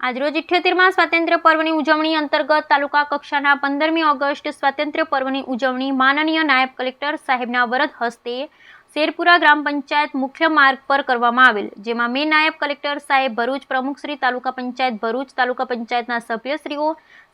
આજરોજ 78મા સ્વાતંત્ર્ય પર્વની ઉજવણી અંતર્ગત તાલુકા કક્ષાના 15મી ઓગસ્ટ સ્વાતંત્ર્ય પર્વની ઉજવણી માનનીય નાયબ કલેક્ટર સાહેબના વરદ હસ્તે શેરપુરા ગ્રામ પંચાયત મુખ્ય માર્ગ પર કરવામાં આવેલ, જેમાં મેં નાયબ કલેક્ટર સાહેબ ભરૂચ, પ્રમુખ શ્રી તાલુકા પંચાયત ભરૂચ, તાલુકા પંચાયતના સભ્યશ્રીઓ,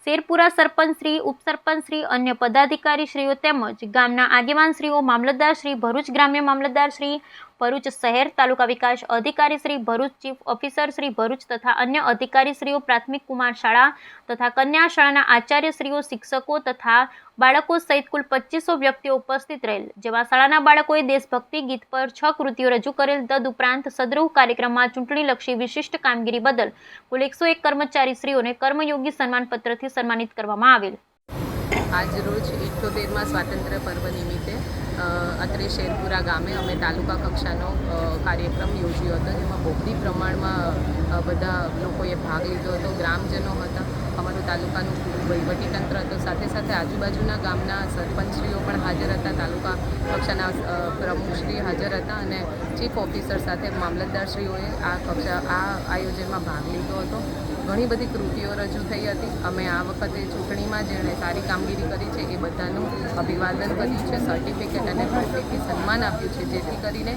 શેરપુરા સરપંચ શ્રી, ઉપસરપંચ શ્રી, અન્ય પદાધિકારી શ્રીઓ તેમજ ગામના આગેવાન શ્રીઓ, મામલતદાર શ્રી ભરૂચ, ગ્રામ્ય મામલતદાર શ્રી ભરૂચ શહેર, તાલુકા વિકાસ અધિકારી શ્રી ભરૂચ, ચીફ ઓફિસર શ્રી ભરૂચ તથા અન્ય અધિકારી શ્રીઓ, પ્રાથમિક કુમાર શાળા તથા કન્યા શાળાના આચાર્ય શ્રીઓ, શિક્ષકો તથા બાળકો સહિત કુલ 2500 વ્યક્તિઓ ઉપસ્થિત રહેલ, જેમાં શાળાના બાળકોએ દેશભક્તિ ગીત પર 6 કૃતિઓ રજૂ કરેલ. તદુપરાંત સદ્રહ કાર્યક્રમમાં ચૂંટણીલક્ષી વિશિષ્ટ કામગીરી બદલ કુલ 101 કર્મચારી શ્રીઓને કર્મયોગી સન્માનપત્રથી સન્માનિત કરવામાં આવેલ. આજ રોજ 78મા સ્વાતંત્ર્ય પર્વ નિમિત્તે અત્રે શેરપુરા ગામે અમે તાલુકા કક્ષાનો કાર્યક્રમ યોજ્યો હતો, જેમાં બહોળી પ્રમાણમાં બધા લોકોએ ભાગ લીધો હતો. ગ્રામજનો હતા, અમારું તાલુકાનું વહીવટીતંત્ર હતો, સાથે સાથે આજુબાજુના ગામના સરપંચશ્રીઓ પણ હાજર હતા, તાલુકા કક્ષાના પ્રમુખશ્રી હાજર હતા અને ચીફ ઓફિસર સાથે મામલતદારશ્રીઓએ આ આયોજનમાં ભાગ લીધો હતો. ઘણી બધી કૃતિઓ રજૂ થઈ હતી. અમે આ વખતે ચૂંટણીમાં જેણે સારી કામગીરી કરી છે એ બધાનું અભિવાદન કર્યું છે, સર્ટિફિકેટ અને ટ્રોફીથી સન્માન આપ્યું છે, જેથી કરીને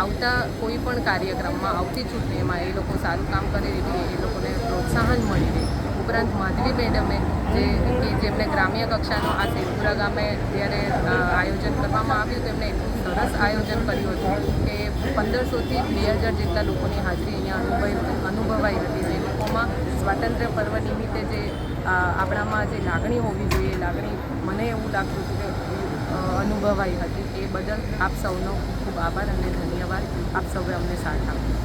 આવતા કોઈ પણ કાર્યક્રમમાં, આવતી ચૂંટણીમાં એ લોકો સારું કામ કરે એવી એ લોકોને પ્રોત્સાહન મળી રહે. ઉપરાંત માધવી મેડમે જેમને ગ્રામ્ય કક્ષાનો આ શેરપુરા ગામે જ્યારે આયોજન કરવામાં આવ્યું, તેમણે એટલું સરસ આયોજન કર્યું હતું કે 1500થી 2000 જેટલા લોકોની હાજરી અહીંયા અનુભવાઈ હતી. જે લોકોમાં સ્વાતંત્ર્ય પર્વ નિમિત્તે જે આપણામાં જે લાગણી હોવી જોઈએ, લાગણી મને એવું લાગતું હતું કે અનુભવાઈ હતી. એ બદલ આપ સૌનો ખૂબ ખૂબ આભાર અને ધન્યવાદ. આપ સૌએ અમને સાથ આપ્યો.